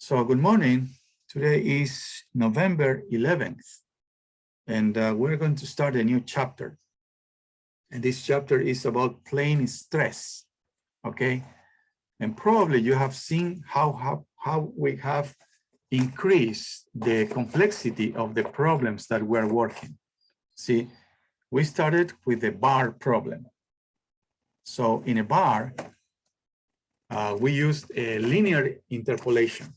So good morning. Today is November 11th, and we're going to start a new chapter. And this chapter is about plane stress, okay? And probably you have seen how we have increased the complexity of the problems that we're working. See, we started with the bar problem. So in a bar, we used a linear interpolation.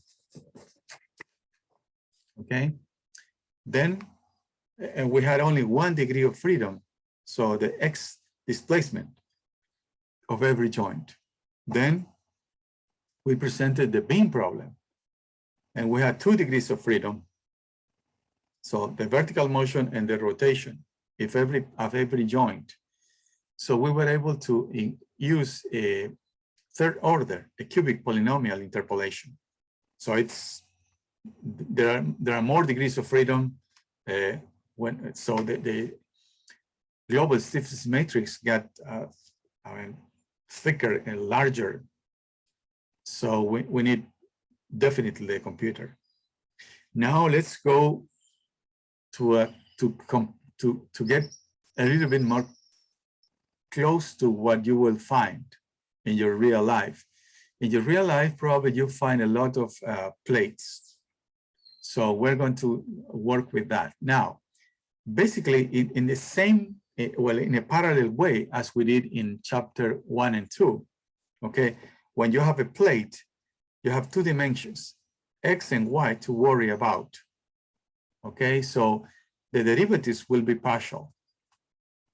Okay, then we had only 1 degree of freedom, so the x displacement of every joint. Then we presented the beam problem, and we had 2 degrees of freedom, so the vertical motion and the rotation of every joint. So we were able to use a third order, a cubic polynomial interpolation. So it's there are more degrees of freedom so the global stiffness matrix got thicker and larger. So we need definitely the computer. Now let's go to get a little bit more close to what you will find in your real life. In your real life, probably you find a lot of plates. So we're going to work with that. Now, basically in the same, well, in a parallel way as we did in chapter 1 and 2, okay? When you have a plate, you have 2 dimensions, X and Y, to worry about, okay? So the derivatives will be partial,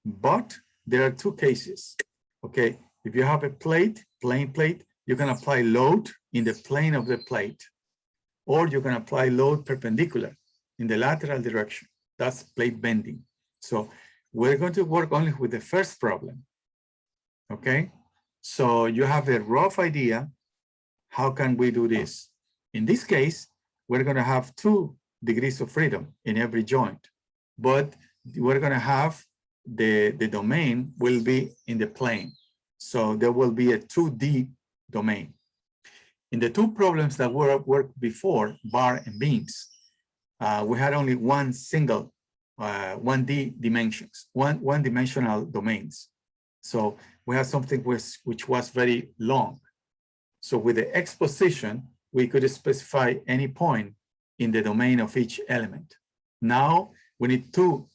but there are 2 cases, okay? If you have a plate, plane plate, you can apply load in the plane of the plate, or you can apply load perpendicular in the lateral direction. That's plate bending. So we're going to work only with the first problem, okay? So you have a rough idea, how can we do this? In this case, we're gonna have 2 degrees of freedom in every joint, but we're gonna have the domain will be in the plane. So there will be a 2D domain. In the 2 problems that were worked before, bar and beams, we had only one single 1D dimensions, one dimensional domains. So we had something which was very long. So with the X position, we could specify any point in the domain of each element. Now we need 2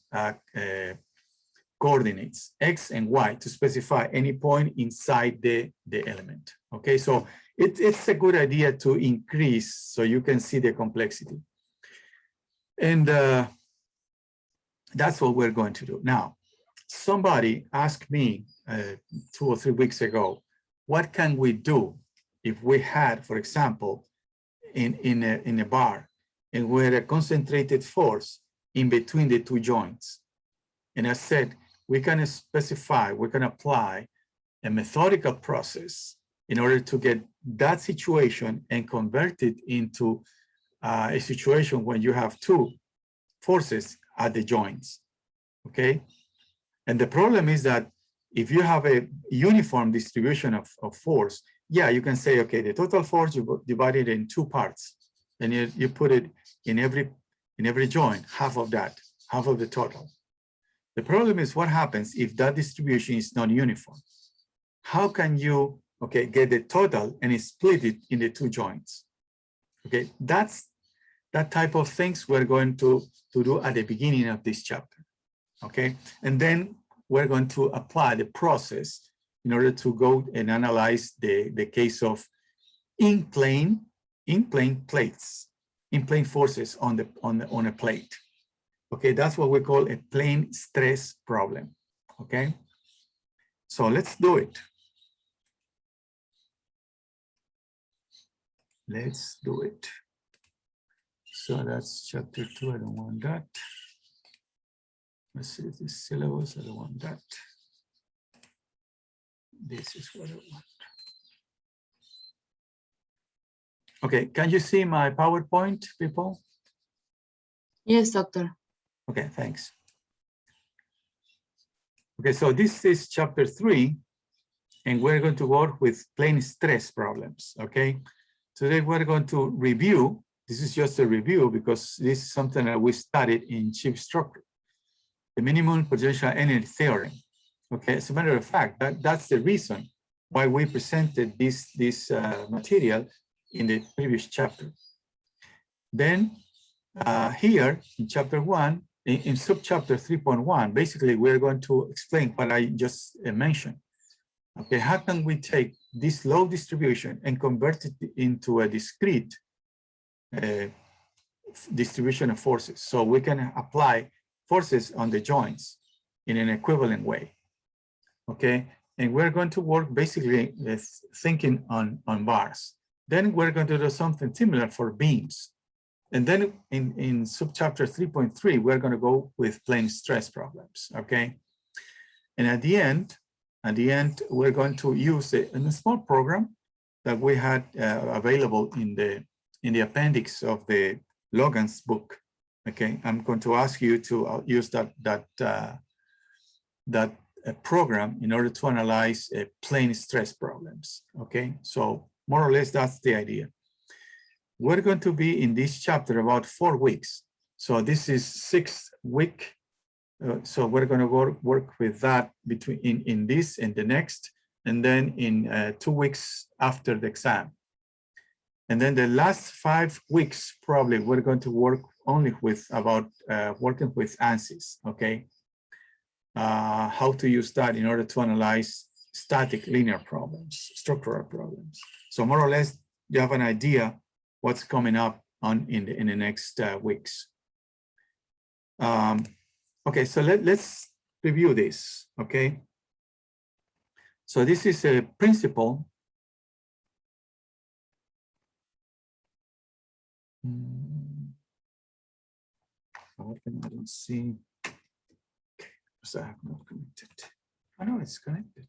coordinates, X and Y, to specify any point inside the element. Okay, so it's a good idea to increase so you can see the complexity. And that's what we're going to do. Now, somebody asked me 2 or 3 weeks ago, what can we do if we had, for example, in a bar, and we had a concentrated force in between the 2 joints? And I said, we can specify, we can apply a methodical process in order to get that situation and convert it into a situation when you have 2 forces at the joints, okay? And the problem is that if you have a uniform distribution of force, yeah, you can say, okay, the total force, you divide it in 2 parts, and you put it in every joint, half of that, half of the total. The problem is what happens if that distribution is not uniform? How can you, okay, get the total and split it in the 2 joints? Okay, that's that type of things we're going to do at the beginning of this chapter, okay? And then we're going to apply the process in order to go and analyze the case of in-plane plates, in-plane forces on a plate. Okay, that's what we call a plane stress problem, okay? So let's do it. Let's do it. So that's chapter 2, I don't want that. Let's see the syllabus, I don't want that. This is what I want. Okay, can you see my PowerPoint, people? Yes, doctor. Okay, thanks. Okay, so this is chapter 3, and we're going to work with plane stress problems, okay? Today we're going to review. This is just a review because this is something that we studied in chip structure, the minimum potential energy theorem. Okay, as a matter of fact, that's the reason why we presented this material in the previous chapter. Then here in chapter 1, in subchapter 3.1, basically we're going to explain what I just mentioned. Okay, how can we take this load distribution and convert it into a discrete distribution of forces, so we can apply forces on the joints in an equivalent way. Okay, and we're going to work basically thinking on bars. Then we're going to do something similar for beams. And then in subchapter 3.3, we're going to go with plane stress problems. Okay, and at the end, we're going to use a small program that we had available in the appendix of the Logan's book. Okay, I'm going to ask you to use that program in order to analyze plane stress problems. Okay, so more or less that's the idea. We're going to be in this chapter about 4 weeks. So this is 6th week. So we're going to work with that between in this and the next, and then in 2 weeks after the exam. And then the last 5 weeks, probably we're going to work only with about working with ANSYS, okay? How to use that in order to analyze static linear problems, structural problems. So more or less, you have an idea what's coming up in the next weeks. Okay, so let's review this, okay? So this is a principle. I don't see, because I have not connected. I know it's connected.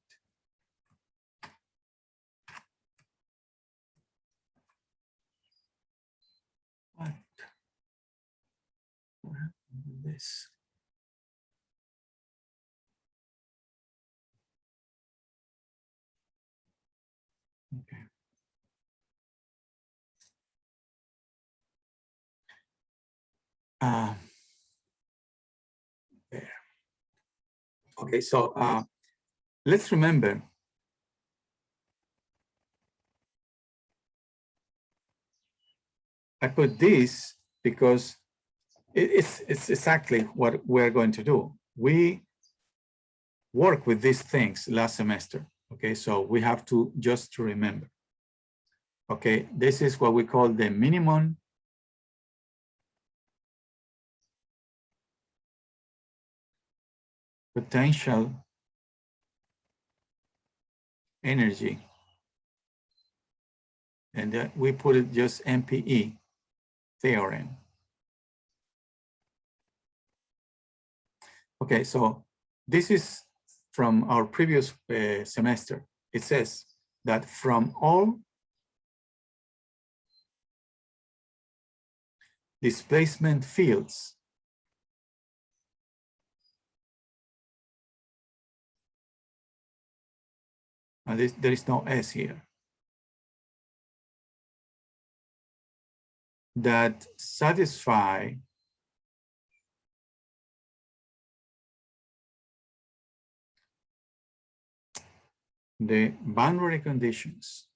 What happened with this? Okay. There. Okay, so let's remember I put this because it's exactly what we're going to do. We work with these things last semester. Okay, so we have to just remember. Okay, this is what we call the minimum potential energy, and we put it just MPE theorem. Okay, so this is from our previous semester. It says that from all displacement fields and there is no S here, that satisfy the boundary conditions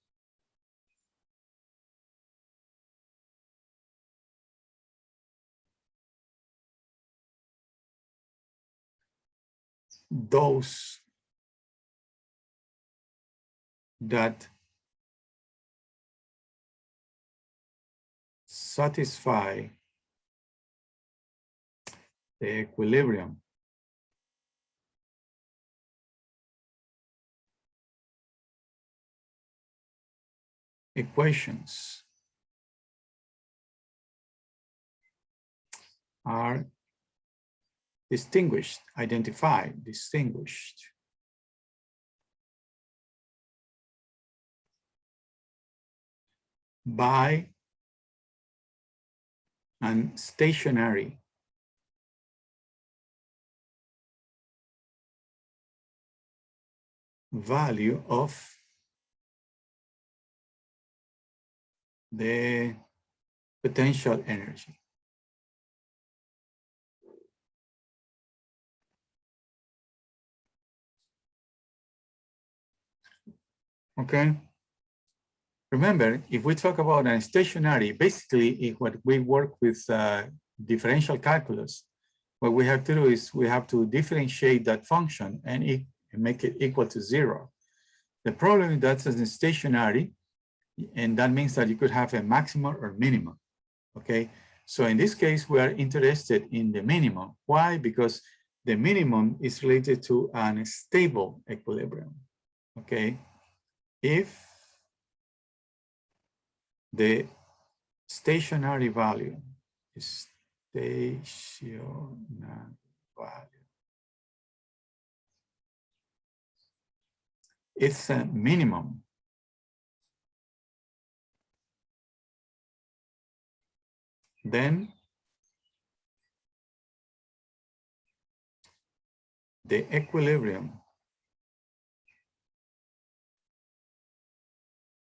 those that satisfy the equilibrium equations are distinguished, identified, distinguished by an stationary value of the potential energy. Okay. Remember, if we talk about a stationary, basically if what we work with differential calculus, what we have to do is we have to differentiate that function and make it equal to 0. The problem is that's a stationary, and that means that you could have a maximum or minimum. Okay, so in this case, we are interested in the minimum. Why? Because the minimum is related to an stable equilibrium. Okay, if the stationary value is stationary value, it's a minimum. Then the equilibrium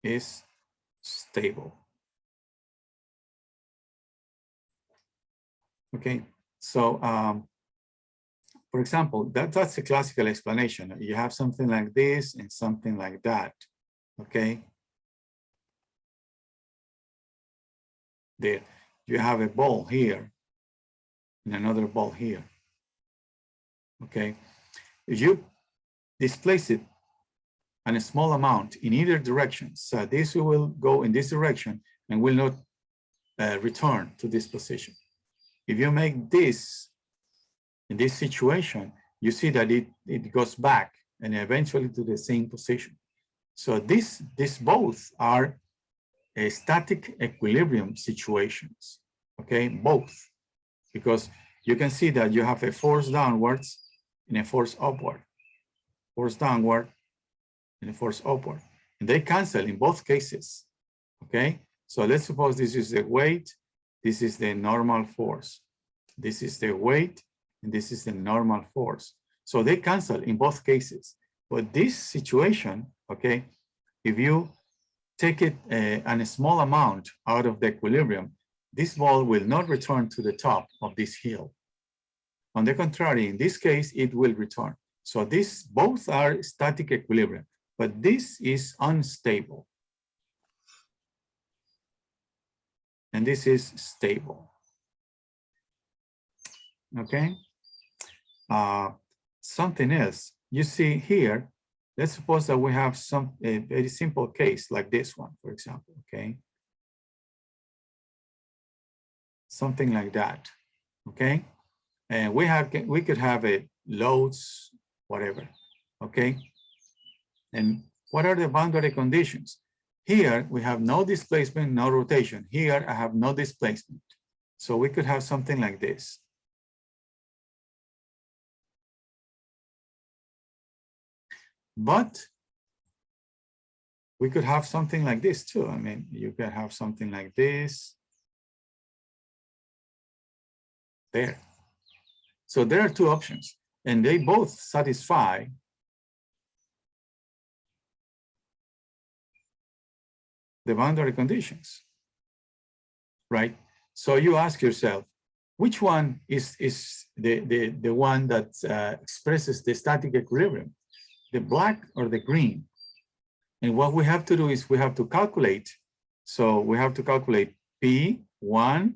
is stable. Okay, so for example, that's a classical explanation. You have something like this and something like that. Okay, there you have a ball here and another ball here. Okay, if you displace it in a small amount in either direction, so this will go in this direction and will not return to this position. If you make this in this situation, you see that it goes back and eventually to the same position. So these both are static equilibrium situations, okay, both, because you can see that you have a force downwards and a force upward, force downward and a force upward, and they cancel in both cases, okay? So let's suppose this is the weight, this is the normal force, this is the weight, and this is the normal force. So they cancel in both cases. But this situation, okay, if you take it and a small amount out of the equilibrium, this ball will not return to the top of this hill. On the contrary, in this case, it will return. So these both are static equilibrium, but this is unstable. And this is stable. Okay. Something else, you see here, let's suppose that we have a very simple case like this one, for example, okay? Something like that, okay? And we could have a loads, whatever, okay? And what are the boundary conditions? Here, we have no displacement, no rotation. Here, I have no displacement. So we could have something like this. But we could have something like this too. I mean, you could have something like this there. So there are two options, and they both satisfy the boundary conditions, right? So you ask yourself, which one is the one that expresses the static equilibrium, the black or the green? And what we have to do is we have to calculate. So we have to calculate P1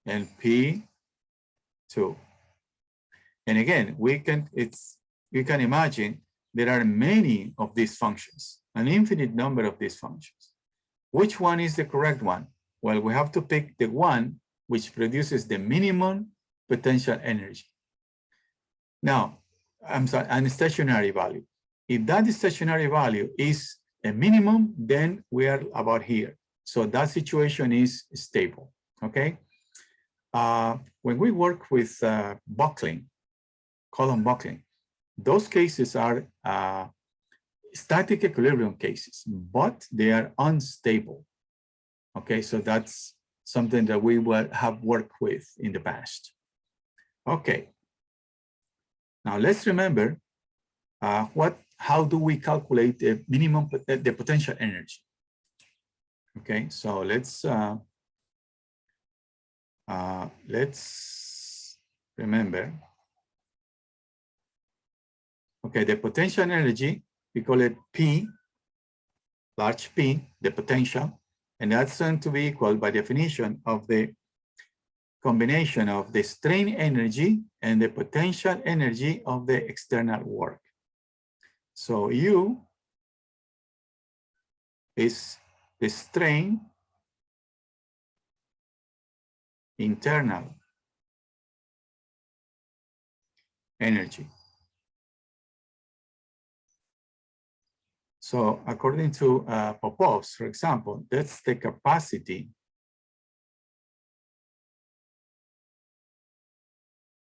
and P2. And again, you can imagine there are many of these functions, an infinite number of these functions. Which one is the correct one? Well, we have to pick the one which produces the minimum potential energy. Now, I'm sorry, a stationary value. If that stationary value is a minimum, then we are about here. So that situation is stable, okay? When we work with buckling, column buckling, those cases are static equilibrium cases, but they are unstable, okay? So that's something that we will have worked with in the past. Okay, now let's remember how do we calculate the minimum, the potential energy? Okay, so let's remember. Okay, the potential energy, we call it P, large P, the potential, and that's going to be equal by definition of the combination of the strain energy and the potential energy of the external work. So U is the strain internal energy. So according to Popov's, for example, that's the capacity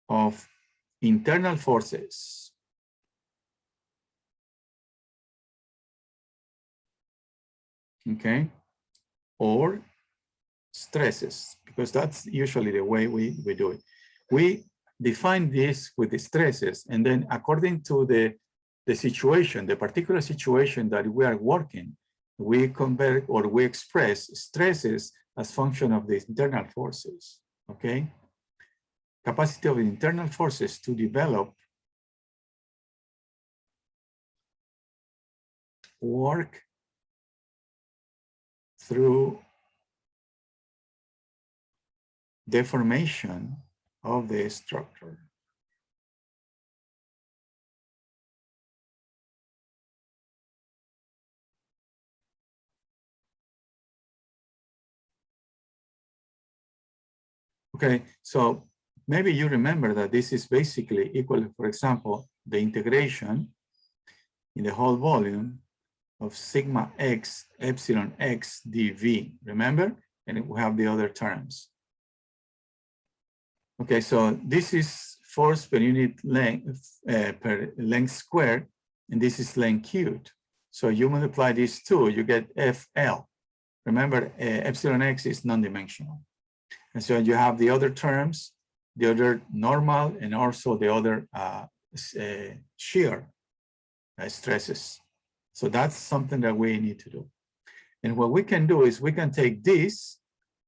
of internal forces okay, or stresses, because that's usually the way we do it. We define this with the stresses, and then according to the situation, the particular situation that we are working, we convert or we express stresses as function of the internal forces, okay? Capacity of the internal forces to develop work through deformation of the structure. Okay, so maybe you remember that this is basically equal, for example, the integration in the whole volume of sigma x epsilon x dv, remember? And we have the other terms. Okay, so this is force per unit length, per length squared, and this is length cubed. So you multiply these two, you get FL. Remember, epsilon x is non-dimensional. And so you have the other terms, the other normal, and also the other shear stresses. So that's something that we need to do. And what we can do is we can take this,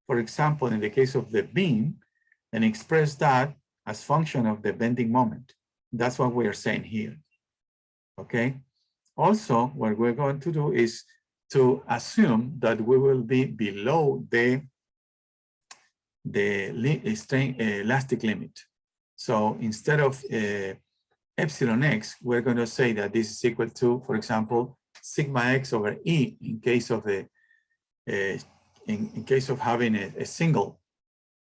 for example, in the case of the beam, and express that as function of the bending moment. That's what we are saying here, okay? Also, what we're going to do is to assume that we will be below the elastic limit. So instead of epsilon x, we're going to say that this is equal to, for example, sigma x over E in case of the in case of having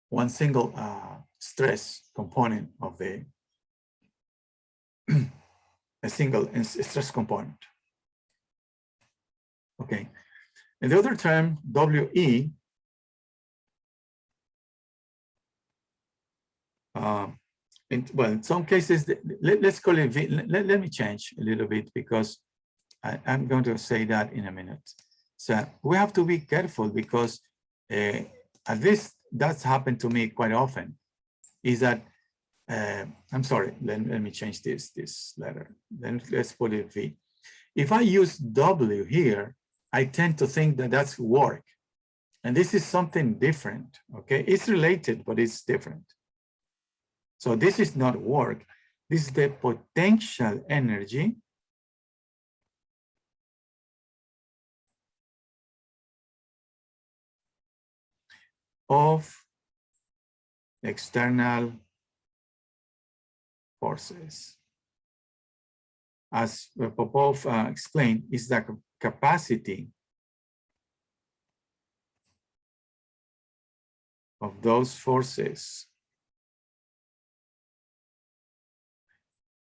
one single stress component of the a single stress component. Okay, and the other term WE well, in some cases, let's call it V. Let me change a little bit because I'm going to say that in a minute. So we have to be careful because at least that's happened to me quite often, is that, I'm sorry, let me change this letter. Then let's put it V. If I use W here, I tend to think that that's work. And this is something different, okay? It's related, but it's different. So this is not work. This is the potential energy of external forces. As Popov explained, is the capacity of those forces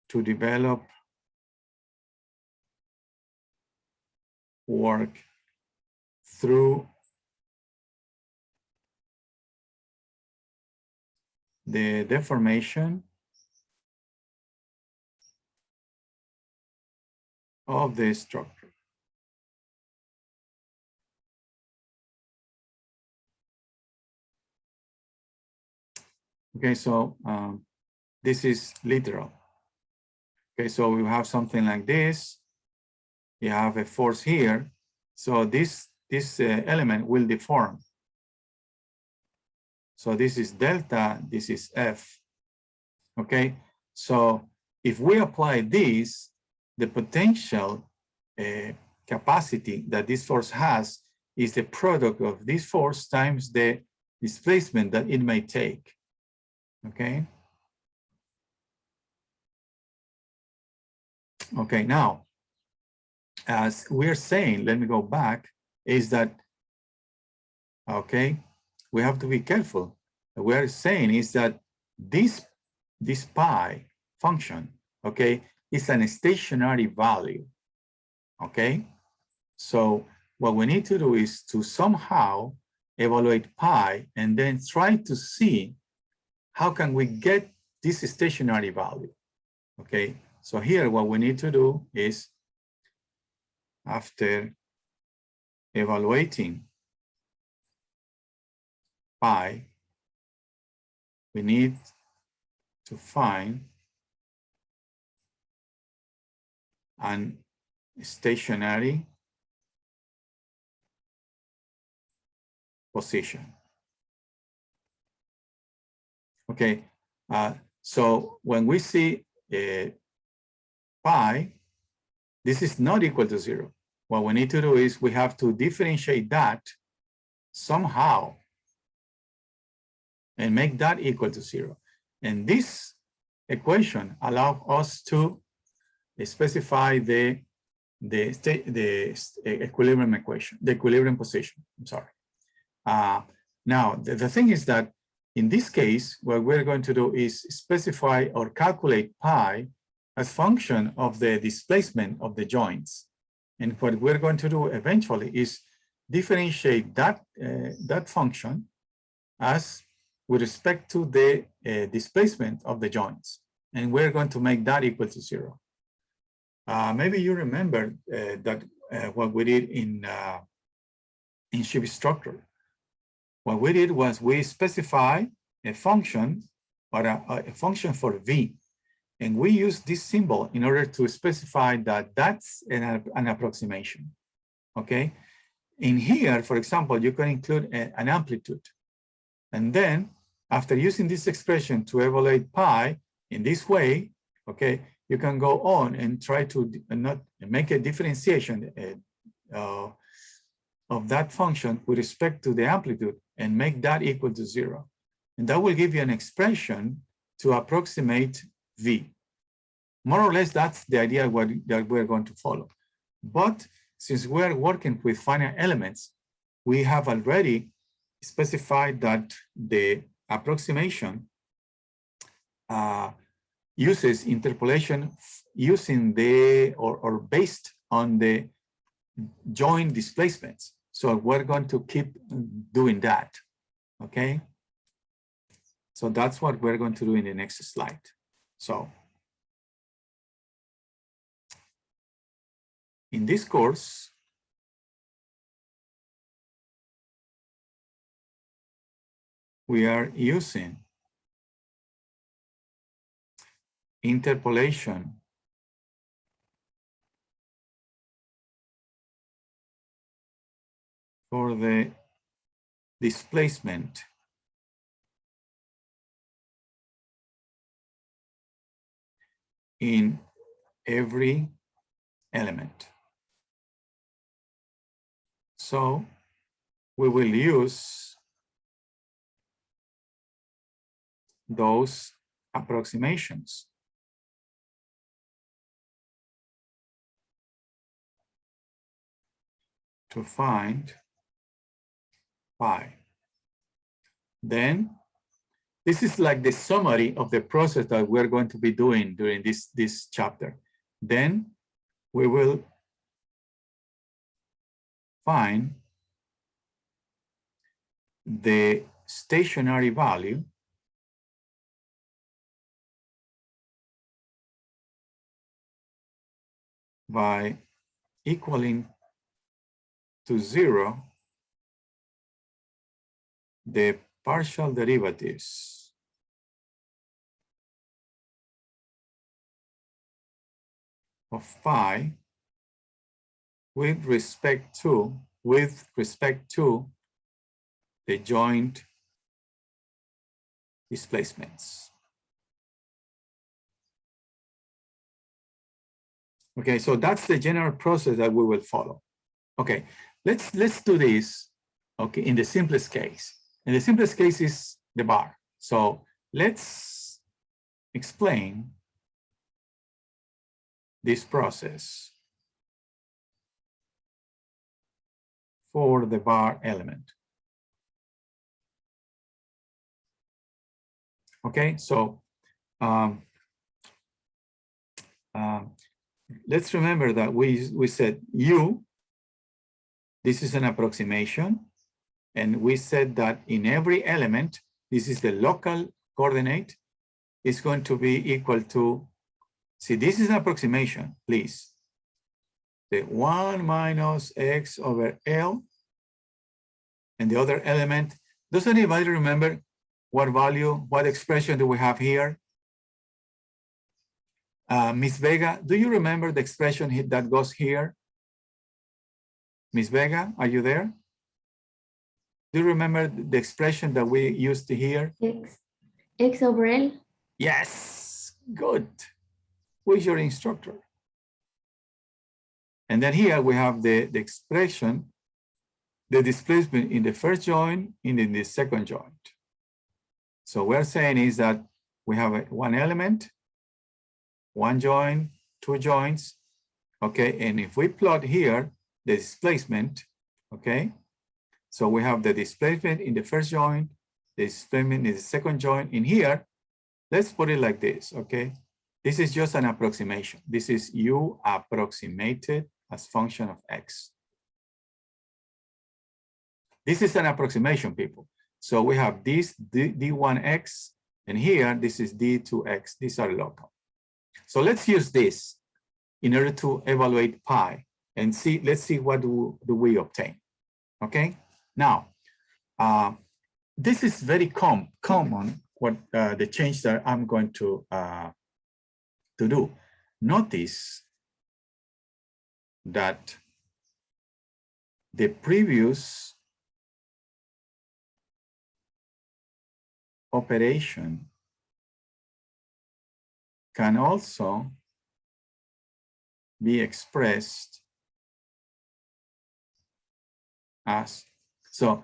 to develop work through the deformation of the structure. Okay, so this is literal. Okay, so we have something like this. You have a force here. So this element will deform. So this is delta, this is F. Okay, so if we apply this, the potential capacity that this force has is the product of this force times the displacement that it may take. Okay. Okay, now, as we're saying, let me go back, is that, okay, we have to be careful. What we're saying is that this pi function, okay, is a stationary value, okay? So what we need to do is to somehow evaluate pi and then try to see how can we get this stationary value, okay? So here what we need to do is, after evaluating pi, we need to find an stationary position. Okay, so when we see pi, this is not equal to 0. What we need to do is we have to differentiate that somehow and make that equal to 0. And this equation allows us to specify the equilibrium equation, the equilibrium position. I'm sorry. Now, the thing is that in this case, what we're going to do is specify or calculate pi as function of the displacement of the joints. And what we're going to do eventually is differentiate that, that function as with respect to the displacement of the joints. And we're going to make that equal to 0. Maybe you remember that what we did in ship structure. What we did was we specify a function, or a function for V. And we use this symbol in order to specify that that's an approximation, okay? In here, for example, you can include an amplitude. And then after using this expression to evaluate pi in this way, okay, you can go on and try to not make a differentiation of that function with respect to the amplitude and make that equal to 0. And that will give you an expression to approximate V. More or less, that's the idea that we're going to follow. But since we're working with finite elements, we have already specified that the approximation uses interpolation using the, or based on the joint displacements. So we're going to keep doing that, okay? So that's what we're going to do in the next slide. So in this course, we are using interpolation for the displacement in every element. So we will use those approximations to find pi. Then this is like the summary of the process that we're going to be doing during this chapter. Then we will find the stationary value by equaling to 0 the partial derivatives of pi with respect to with respect to the joint displacements. Okay, so that's the general process that we will follow. Okay, let's do this, okay, in the simplest case. And the simplest case is the bar. So let's explain this process for the bar element. Okay, so let's remember that we said U, this is an approximation, and we said that in every element, this is the local coordinate, is going to be equal to, see, this is an approximation, please. The 1 minus x over L, and the other element, does anybody remember what value, what expression do we have here? Miss Vega, do you remember the expression that goes here? Miss Vega, are you there? Do you remember the expression that we used to hear? X over L. Yes, good. Who is your instructor? And then here we have the expression, the displacement in the first joint and in the second joint. So we're saying is that we have one element, one joint, two joints, okay? And if we plot here the displacement, okay? So we have the displacement in the first joint, the displacement in the second joint. In here, let's put it like this, okay? This is just an approximation. This is U approximated as function of X. This is an approximation, people. So we have this D1X, and here, this is D2X. These are local. So let's use this in order to evaluate pi and see, let's see what do we obtain, okay? Now, this is very common, what the change that I'm going to do. Notice that the previous operation can also be expressed as, so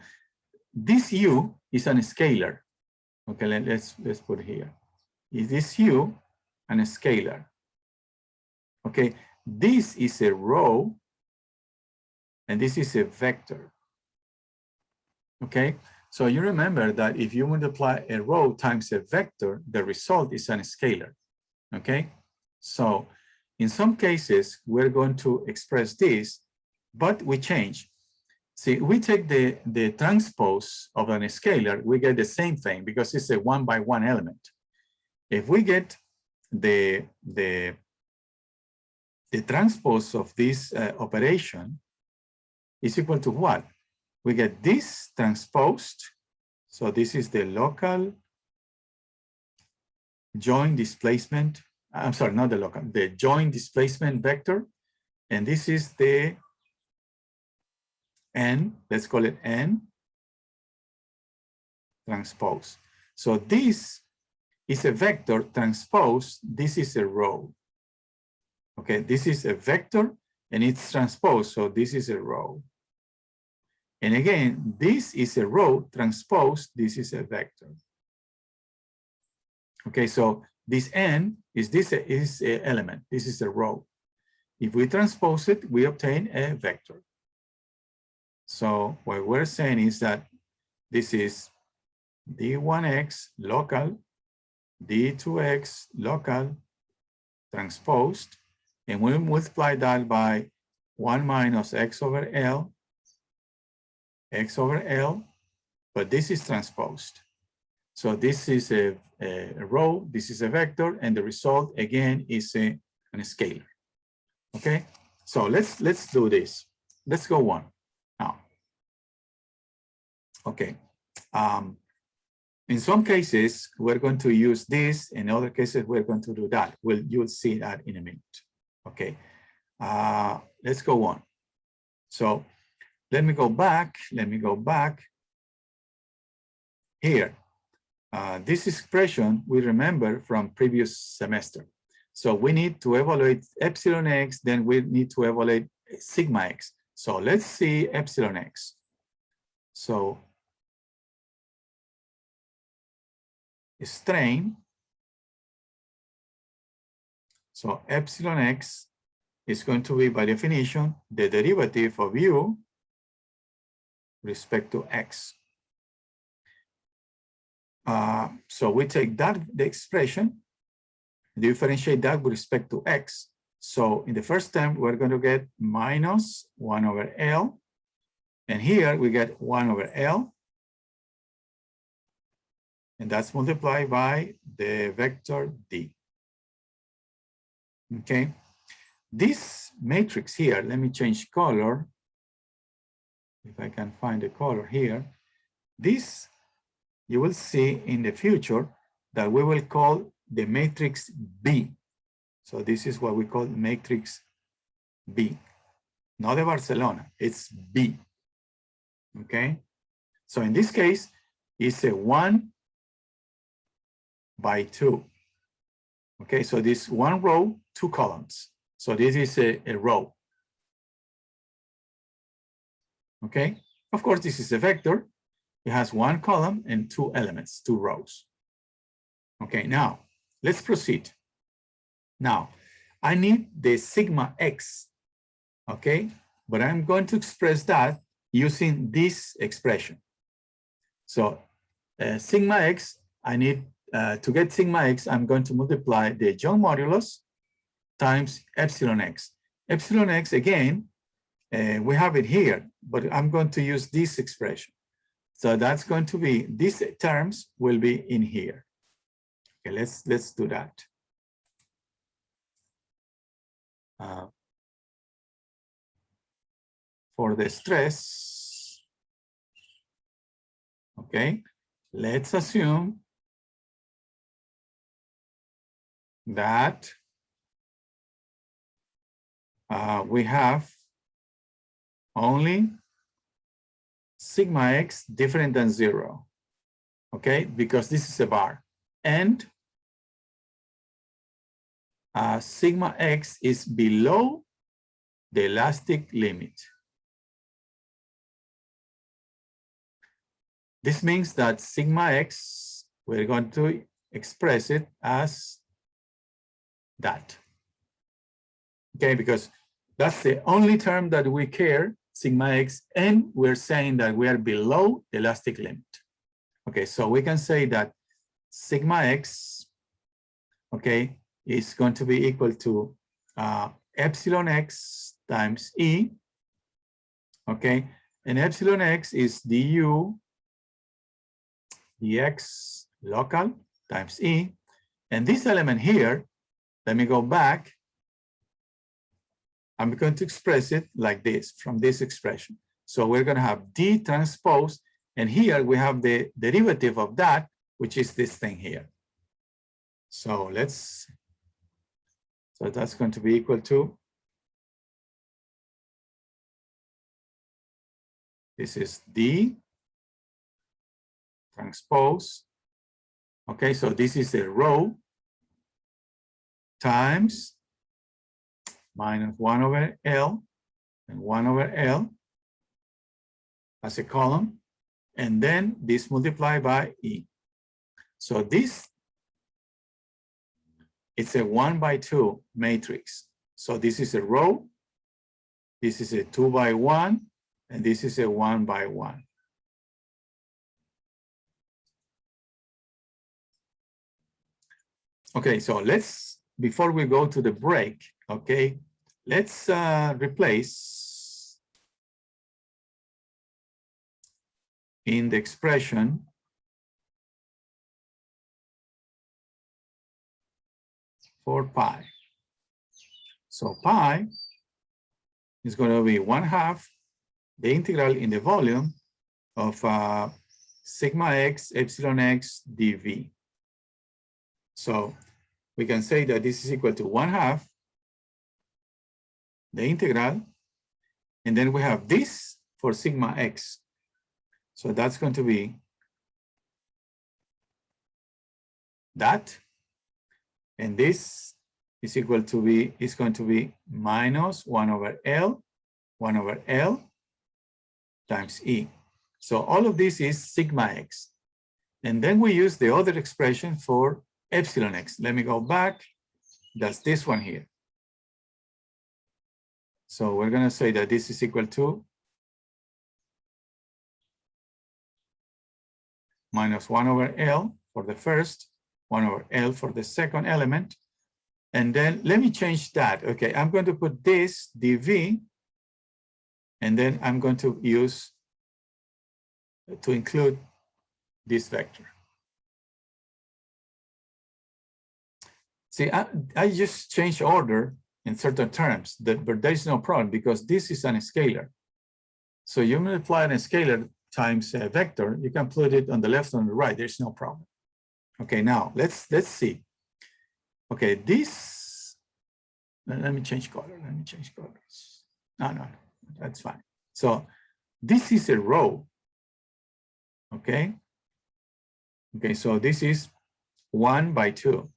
this U is a scalar. Okay, let's put here. Is this U and a scalar? Okay, this is a row and this is a vector. Okay, so you remember that if you multiply a row times a vector, the result is a scalar. Okay, so in some cases, we're going to express this, but we change. See, we take the transpose of a scalar, we get the same thing because it's a 1-by-1 element. If we get the transpose of this operation is equal to what? We get this transposed. So this is the local joint displacement. I'm sorry, not the local, the joint displacement vector. And this is the N, let's call it N transpose. So this is a vector transpose, this is a row. Okay, this is a vector and it's transposed, so this is a row. And again, this is a row transposed, this is a vector. Okay, so this N is a element, this is a row. If we transpose it, we obtain a vector. So what we're saying is that this is D1X local, D2X local, transposed, and we multiply that by 1 minus x over L, but this is transposed. So this is a row, this is a vector, and the result again is a scalar. Okay, so let's do this. Let's go on now. Okay, in some cases we're going to use this, in other cases we're going to do that. Well, you'll see that in a minute. Okay, let's go on. So let me go back. Here. This expression we remember from previous semester. So we need to evaluate epsilon x, then we need to evaluate sigma x. So let's see epsilon x. So strain. So epsilon x is going to be, by definition, the derivative of u respect to x. So we take that, the expression, differentiate that with respect to x. So in the first term, we're going to get minus 1 over L. And here we get 1 over L. And that's multiplied by the vector D. Okay. This matrix here, let me change color. If I can find the color here. This, you will see in the future that we will call the matrix B. So this is what we call matrix B. Not the Barcelona, it's B. Okay. So in this case, it's a 1 by 2. Okay, so this one row, 2 columns. So this is a row. Okay, of course, this is a vector. It has 1 column and 2 elements, 2 rows. Okay, now let's proceed. Now, I need the sigma x, okay? But I'm going to express that using this expression. So sigma x, I need, to get sigma x, I'm going to multiply the Young modulus times epsilon x. Epsilon x, again, we have it here, but I'm going to use this expression. So that's going to be, these terms will be in here. Okay, let's do that. For the stress, okay, let's assume that we have only sigma x different than 0, okay, because this is a bar, and sigma x is below the elastic limit. This means that sigma x, we're going to express it as that. Okay, because that's the only term that we care, sigma x, and we're saying that we are below the elastic limit. Okay, so we can say that sigma x, okay, is going to be equal to epsilon x times E, okay, and epsilon x is du dx local times E, and this element here, let me go back, I'm going to express it like this, from this expression. So we're going to have d transpose, and here we have the derivative of that, which is this thing here. So so that's going to be equal to, this is d transpose. Okay, so this is a row times minus 1 over L and 1 over L as a column, and then this multiplied by E. So this, it's a 1 by 2 matrix. So this is a row, this is a 2 by 1, and this is a 1 by 1. Okay, so let's, before we go to the break, okay, let's replace in the expression for pi. So pi is going to be 1/2 the integral in the volume of sigma x epsilon x dv. So we can say that this is equal to 1/2 the integral, and then we have this for sigma x. So that's going to be that. And this is equal to be, is going to be minus 1 over L times E. So all of this is sigma x. And then we use the other expression for epsilon x. Let me go back. That's this one here. So we're going to say that this is equal to minus 1 over L for the first, 1 over L for the second element. And then let me change that. Okay, I'm going to put this dV, and then I'm going to use to include this vector. See, I just changed order in certain terms, but there is no problem because this is a scalar. So you multiply a scalar times a vector, you can put it on the left and the right, there's no problem. Okay, now let's see. Okay, this, let me change color, No, that's fine. So this is a row, okay? Okay, so this is 1 by 2.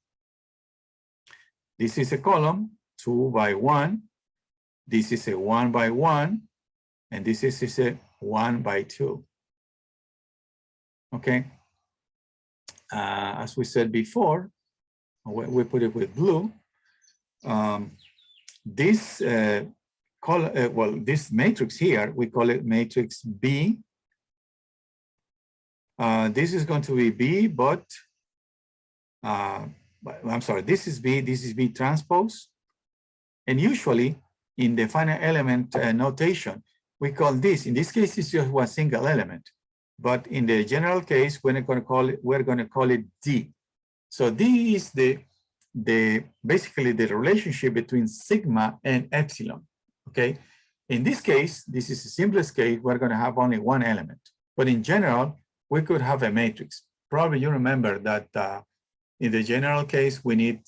This is a column, 2 by 1. This is a 1 by 1. And this is a 1 by 2. Okay. As we said before, we put it with blue. This this matrix here, we call it matrix B. This is going to be B, but I'm sorry, this is B transpose. And usually in the finite element notation, we call this, in this case, it's just one single element. But in the general case, we're going to call it D. So D is basically the relationship between sigma and epsilon. Okay. In this case, this is the simplest case, we're going to have only one element. But in general, we could have a matrix. Probably you remember that in the general case, we need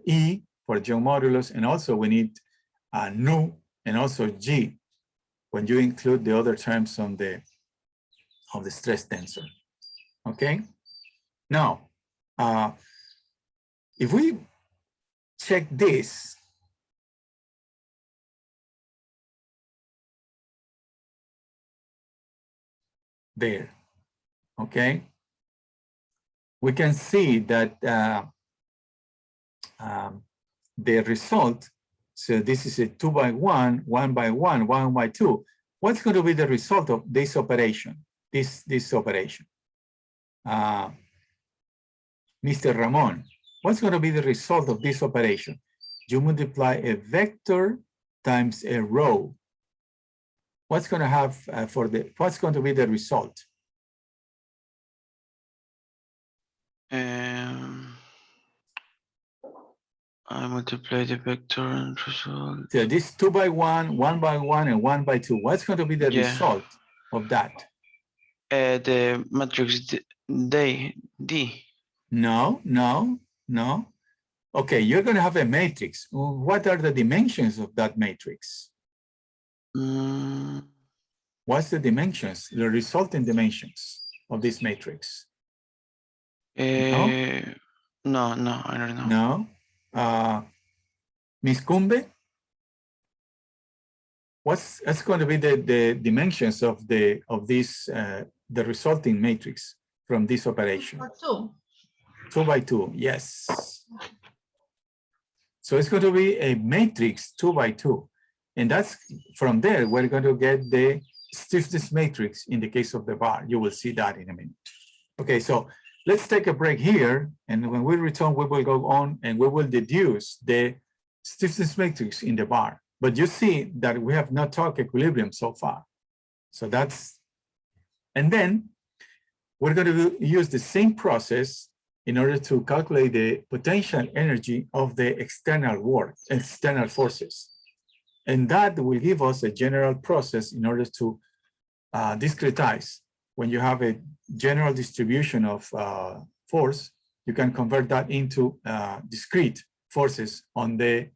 E for Young modulus, and also we need nu and also G when you include the other terms on the stress tensor. Okay. Now, if we check this, there, okay, we can see that the result, so this is a 2 by 1, 1 by 1, 1 by 2. What's going to be the result of this operation, this operation? Mr. Ramon, what's going to be the result of this operation? You multiply a vector times a row. What's going to have what's going to be the result? I multiply the vector and result. So this 2 by 1, 1 by 1, and 1 by 2. What's going to be the result of that? The matrix D. No. Okay, you're going to have a matrix. What are the dimensions of that matrix? What's the dimensions, the resulting dimensions of this matrix? No, I don't know. No. Ms. Cumbe, what's going to be the dimensions of this the resulting matrix from this operation? 2 by 2, yes. So it's going to be a matrix 2 by 2. And that's from there, we're going to get the stiffness matrix in the case of the bar. You will see that in a minute. Okay, so let's take a break here. And when we return, we will go on and we will deduce the stiffness matrix in the bar. But you see that we have not talked equilibrium so far. So that's, and then we're going to use the same process in order to calculate the potential energy of the external forces. And that will give us a general process in order to discretize. When you have a general distribution of force, you can convert that into discrete forces on the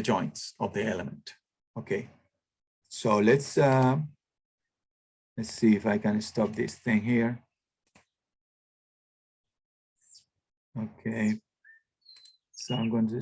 joints of the element. Okay, So let's see if I can stop this thing here. Okay. So I'm going to